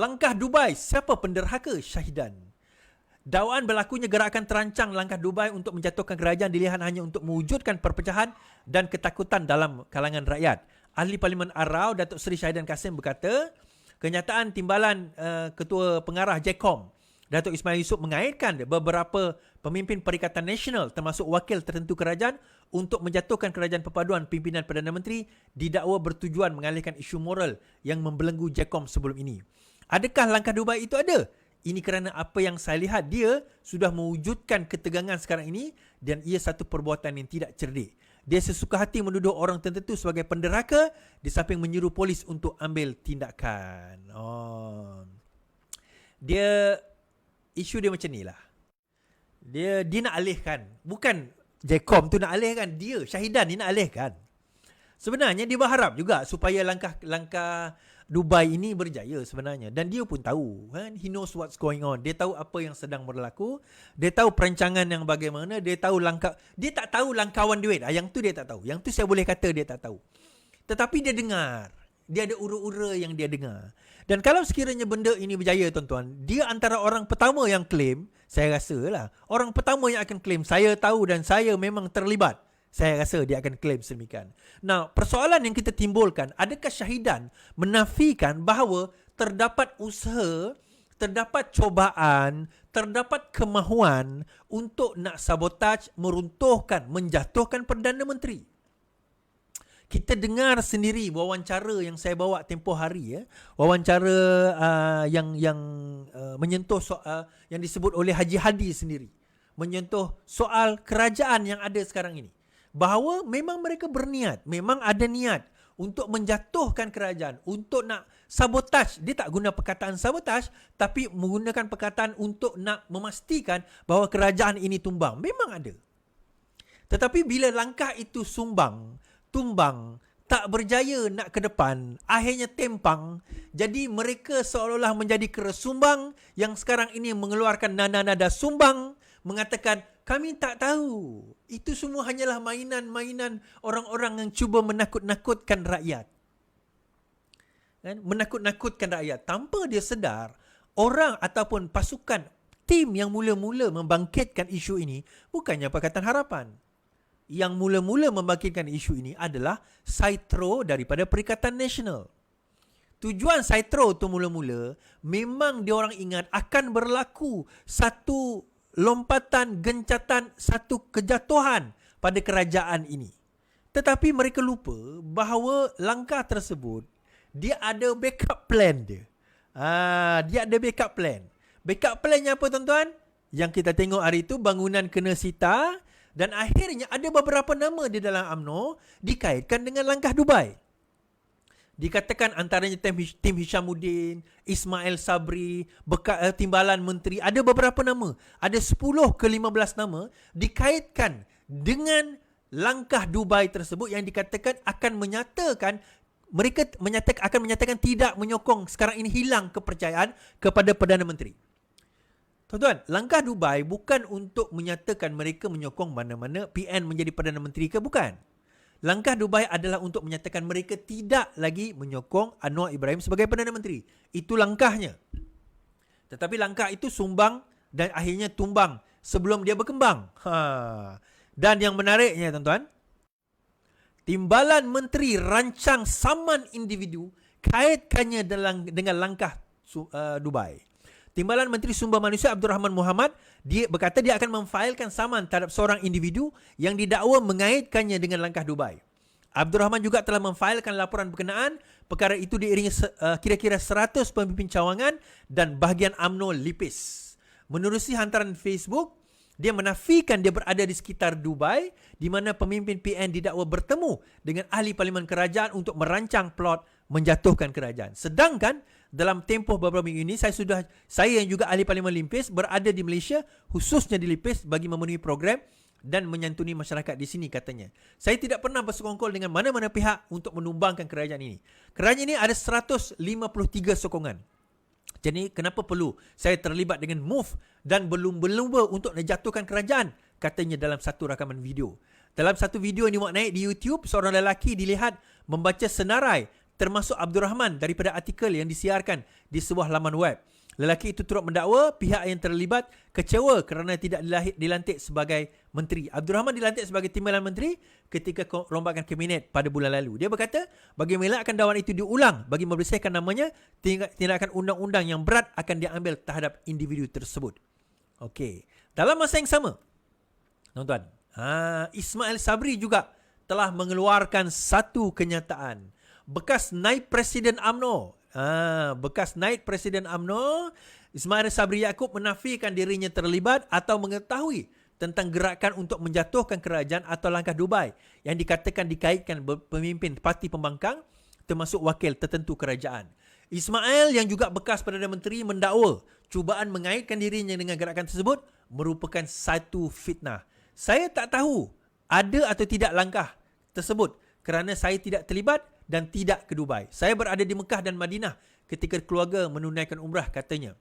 Langkah Dubai, siapa penderhaka? Syahidan. Dakwaan berlakunya gerakan terancang langkah Dubai untuk menjatuhkan kerajaan dilihat hanya untuk mewujudkan perpecahan dan ketakutan dalam kalangan rakyat. Ahli Parlimen Arau, Datuk Seri Syahidan Kasim berkata, kenyataan timbalan Ketua Pengarah JECOM, Datuk Ismail Yusof mengaitkan beberapa pemimpin Perikatan Nasional termasuk wakil tertentu kerajaan untuk menjatuhkan kerajaan perpaduan pimpinan Perdana Menteri didakwa bertujuan mengalihkan isu moral yang membelenggu JECOM sebelum ini. Adakah langkah Dubai itu ada? Ini kerana apa yang saya lihat, dia sudah mewujudkan ketegangan sekarang ini dan ia satu perbuatan yang tidak cerdik. Dia sesuka hati menuduh orang tertentu sebagai penderhaka di samping menyuruh polis untuk ambil tindakan. Isu dia macam ni lah. Dia nak alihkan. Bukan JECOM tu nak alihkan. Dia, Syahidan ni nak alihkan. Sebenarnya dia berharap juga supaya langkah Dubai ini berjaya sebenarnya. Dan dia pun tahu. He knows what's going on. Dia tahu apa yang sedang berlaku. Dia tahu perancangan yang bagaimana. Dia tahu langkah. Dia tak tahu langkawan duit. Yang tu dia tak tahu. Yang tu saya boleh kata dia tak tahu. Tetapi dia dengar. Dia ada ura-ura yang dia dengar. Dan kalau sekiranya benda ini berjaya, tuan-tuan, dia antara orang pertama yang claim, saya rasa lah, orang pertama yang akan claim, saya tahu dan saya memang terlibat. Saya rasa dia akan claim sedemikian. Nah, persoalan yang kita timbulkan, adakah Syahidan menafikan bahawa terdapat usaha, terdapat cobaan, terdapat kemahuan untuk nak sabotaj, meruntuhkan, menjatuhkan Perdana Menteri? Kita dengar sendiri wawancara yang saya bawa tempoh hari, wawancara yang menyentuh yang disebut oleh Haji Hadi sendiri, menyentuh soal kerajaan yang ada sekarang ini, bahawa memang mereka berniat, memang ada niat untuk menjatuhkan kerajaan, untuk nak sabotaj. Dia tak guna perkataan sabotaj, tapi menggunakan perkataan untuk nak memastikan bahawa kerajaan ini tumbang. Memang ada. Tetapi bila langkah itu tumbang, tak berjaya nak ke depan, akhirnya tempang, jadi mereka seolah-olah menjadi keresumbang yang sekarang ini mengeluarkan nada-nada sumbang, mengatakan, kami tak tahu. Itu semua hanyalah mainan-mainan orang-orang yang cuba menakut-nakutkan rakyat. Menakut-nakutkan rakyat. Tanpa dia sedar, orang ataupun pasukan, tim yang mula-mula membangkitkan isu ini, bukannya Pakatan Harapan. Yang mula-mula membangkitkan isu ini adalah Saitro daripada Perikatan Nasional. Tujuan Saitro tu mula-mula memang diorang ingat akan berlaku satu lompatan, gencatan, satu kejatuhan pada kerajaan ini. Tetapi mereka lupa bahawa langkah tersebut dia ada backup plan dia. Dia ada backup plan. Backup plannya apa, tuan-tuan? Yang kita tengok hari itu, bangunan kena sita. Dan akhirnya ada beberapa nama di dalam UMNO dikaitkan dengan langkah Dubai. Dikatakan antaranya Tim Hishamuddin, Ismail Sabri, timbalan menteri. Ada beberapa nama. Ada 10 ke 15 nama dikaitkan dengan langkah Dubai tersebut yang dikatakan akan menyatakan, mereka akan menyatakan tidak menyokong, sekarang ini hilang kepercayaan kepada Perdana Menteri. Tuan-tuan, langkah Dubai bukan untuk menyatakan mereka menyokong mana-mana PN menjadi Perdana Menteri ke, bukan. Langkah Dubai adalah untuk menyatakan mereka tidak lagi menyokong Anwar Ibrahim sebagai Perdana Menteri. Itu langkahnya. Tetapi langkah itu sumbang dan akhirnya tumbang sebelum dia berkembang. Dan yang menariknya, tuan-tuan, timbalan menteri rancang saman individu kaitkannya dengan langkah Dubai. Timbalan Menteri Sumber Manusia Abdul Rahman Muhammad, dia berkata dia akan memfailkan saman terhadap seorang individu yang didakwa mengaitkannya dengan langkah Dubai. Abdul Rahman juga telah memfailkan laporan berkenaan. Perkara itu diiringi kira-kira 100 pemimpin cawangan dan bahagian UMNO lipis. Menerusi hantaran Facebook, dia menafikan dia berada di sekitar Dubai, di mana pemimpin PN didakwa bertemu dengan ahli parlimen kerajaan untuk merancang plot menjatuhkan kerajaan. Sedangkan dalam tempoh beberapa minggu ini, saya yang juga ahli parlimen Limpis berada di Malaysia, khususnya di Limpis, bagi memenuhi program dan menyantuni masyarakat di sini, katanya. Saya tidak pernah bersekongkol dengan mana-mana pihak untuk menumbangkan kerajaan ini. Kerajaan ini ada 153 sokongan. Jadi kenapa perlu saya terlibat dengan MOVE dan berlumba-lumba untuk menjatuhkan kerajaan, katanya dalam satu rakaman video. Dalam satu video yang dimuat naik di YouTube, seorang lelaki dilihat membaca senarai termasuk Abdul Rahman daripada artikel yang disiarkan di sebuah laman web. Lelaki itu turut mendakwa pihak yang terlibat kecewa kerana tidak dilantik sebagai menteri. Abdul Rahman dilantik sebagai timbalan menteri ketika rombakan kabinet pada bulan lalu. Dia berkata, bagi mengelakkan dakwan itu diulang bagi membersihkan namanya, tindakan undang-undang yang berat akan diambil terhadap individu tersebut. Okey. Dalam masa yang sama, tuan-tuan, Ismail Sabri juga telah mengeluarkan satu kenyataan. Bekas naib Presiden UMNO, Ismail Sabri Yaakob menafikan dirinya terlibat atau mengetahui tentang gerakan untuk menjatuhkan kerajaan atau langkah Dubai yang dikatakan dikaitkan pemimpin parti pembangkang termasuk wakil tertentu kerajaan. Ismail yang juga bekas Perdana Menteri mendakwa cubaan mengaitkan dirinya dengan gerakan tersebut merupakan satu fitnah. Saya tak tahu ada atau tidak langkah tersebut kerana saya tidak terlibat dan tidak ke Dubai. Saya berada di Mekah dan Madinah ketika keluarga menunaikan umrah, katanya.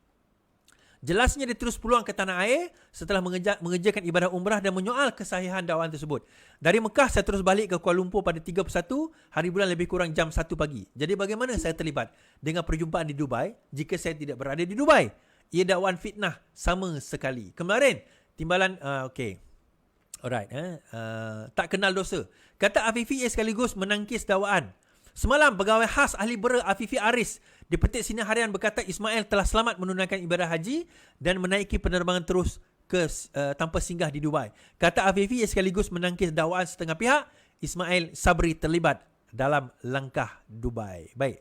Jelasnya dia terus peluang ke tanah air setelah mengerjakan ibadah umrah dan menyoal kesahihan dakwaan tersebut. Dari Mekah saya terus balik ke Kuala Lumpur pada 31 hari bulan lebih kurang jam 1 pagi. Jadi bagaimana saya terlibat dengan perjumpaan di Dubai jika saya tidak berada di Dubai? Ia dakwaan fitnah sama sekali. Kemarin timbalan okey. Alright, tak kenal dosa. Kata Afifi sekaligus menangkis dakwaan. Semalam, pegawai khas ahli bera Afifi Aris di Petik Sinar Harian berkata Ismail telah selamat menunaikan ibadah haji dan menaiki penerbangan terus ke tanpa singgah di Dubai. Kata Afifi sekaligus menangkis dakwaan setengah pihak, Ismail Sabri terlibat dalam langkah Dubai. Baik.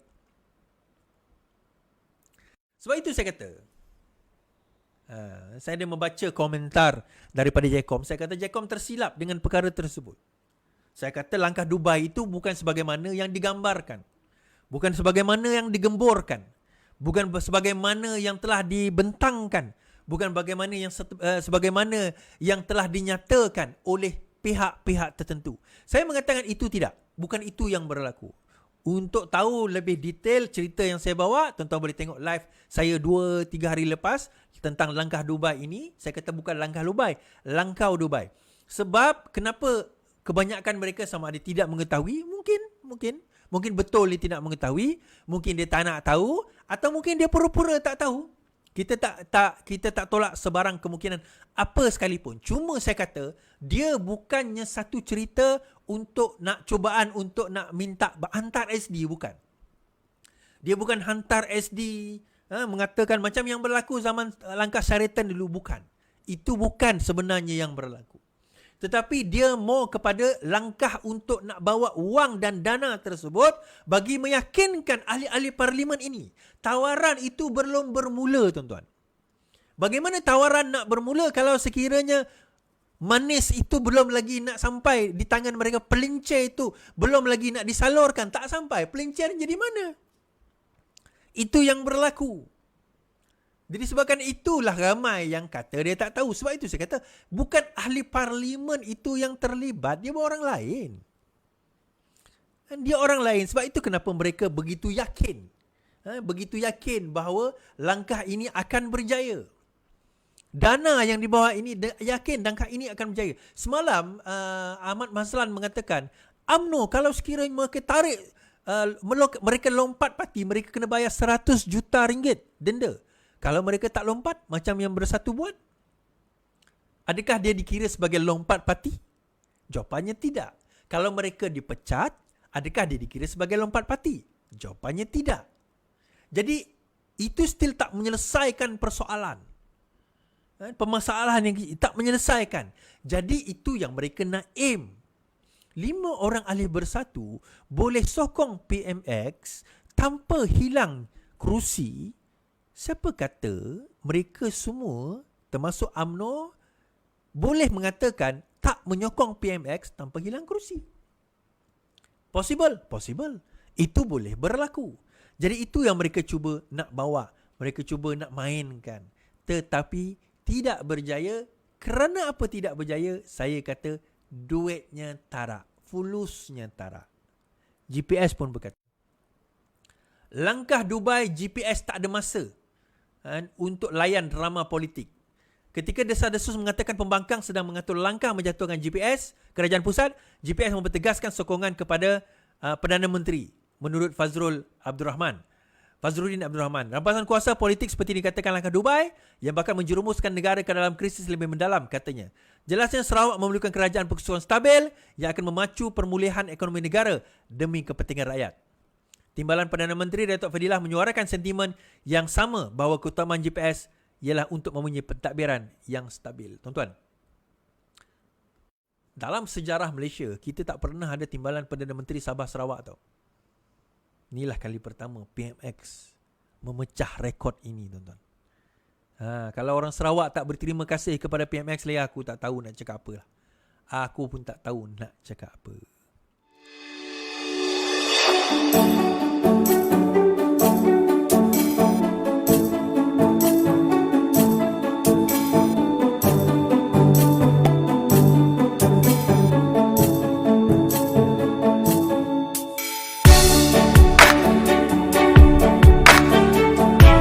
Sebab itu saya kata, saya ada membaca komentar daripada Jacom. Saya kata Jacom tersilap dengan perkara tersebut. Saya kata langkah Dubai itu bukan sebagaimana yang digambarkan. Bukan sebagaimana yang digemborkan. Bukan sebagaimana yang telah dibentangkan. Bukan sebagaimana yang telah dinyatakan oleh pihak-pihap tertentu. Saya mengatakan itu tidak. Bukan itu yang berlaku. Untuk tahu lebih detail cerita yang saya bawa, tuan-tuan boleh tengok live saya 2-3 hari lepas tentang langkah Dubai ini. Saya kata bukan langkah Dubai, langkau Dubai. Sebab kenapa kebanyakan mereka sama ada tidak mengetahui, mungkin betul dia tidak mengetahui, mungkin dia tak nak tahu, atau mungkin dia pura-pura tak tahu. Kita tak tolak sebarang kemungkinan apa sekalipun. Cuma saya kata dia bukannya satu cerita untuk nak cubaan untuk nak minta hantar SD, bukan. Dia bukan hantar SD mengatakan macam yang berlaku zaman langkah Sheraton dulu, bukan. Itu bukan sebenarnya yang berlaku. Tetapi dia mau kepada langkah untuk nak bawa wang dan dana tersebut bagi meyakinkan ahli-ahli parlimen ini. Tawaran itu belum bermula, tuan-tuan. Bagaimana tawaran nak bermula kalau sekiranya manis itu belum lagi nak sampai di tangan mereka, pelincir itu belum lagi nak disalurkan, tak sampai. Pelincir jadi mana? Itu yang berlaku. Jadi sebabkan itulah ramai yang kata dia tak tahu. Sebab itu saya kata bukan ahli parlimen itu yang terlibat, dia orang lain. Dia orang lain. Sebab itu kenapa mereka begitu yakin. Begitu yakin bahawa langkah ini akan berjaya. Dana yang dibawa ini yakin langkah ini akan berjaya. Semalam Ahmad Mazlan mengatakan UMNO kalau sekiranya mereka tarik mereka lompat parti, mereka kena bayar 100 juta ringgit denda. Kalau mereka tak lompat, macam yang Bersatu buat, adakah dia dikira sebagai lompat parti? Jawapannya tidak. Kalau mereka dipecat, adakah dia dikira sebagai lompat parti? Jawapannya tidak. Jadi, itu still tak menyelesaikan persoalan. Permasalahan yang tak menyelesaikan. Jadi, itu yang mereka nak aim. 5 orang ahli Bersatu boleh sokong PMX tanpa hilang kerusi. Siapa kata mereka semua termasuk UMNO boleh mengatakan tak menyokong PMX tanpa hilang kerusi? Possible. Itu boleh berlaku. Jadi itu yang mereka cuba nak bawa. Mereka cuba nak mainkan. Tetapi tidak berjaya. Kerana apa tidak berjaya? Saya kata duitnya tarak. Fulusnya tarak. GPS pun berkata. Langkah Dubai, GPS tak ada masa untuk layan drama politik. Ketika desas-desus mengatakan pembangkang sedang mengatur langkah menjatuhkan GPS, kerajaan pusat, GPS mempertegaskan sokongan kepada Perdana Menteri. menurut Fazruddin Abdul Rahman. Rampasan kuasa politik seperti dikatakan langkah Dubai yang bakal menjerumuskan negara ke dalam krisis lebih mendalam, katanya. Jelasnya Sarawak memerlukan kerajaan persekutuan stabil yang akan memacu pemulihan ekonomi negara demi kepentingan rakyat. Timbalan Perdana Menteri Datuk Fadilah menyuarakan sentimen yang sama bahawa keutamaan GPS ialah untuk mempunyai pentadbiran yang stabil. Tuan-tuan, dalam sejarah Malaysia, kita tak pernah ada timbalan Perdana Menteri Sabah Sarawak tau. Inilah kali pertama PMX memecah rekod ini, tuan-tuan. Kalau orang Sarawak tak berterima kasih kepada PMX lagi, aku tak tahu nak cakap apa lah. Aku pun tak tahu nak cakap apa.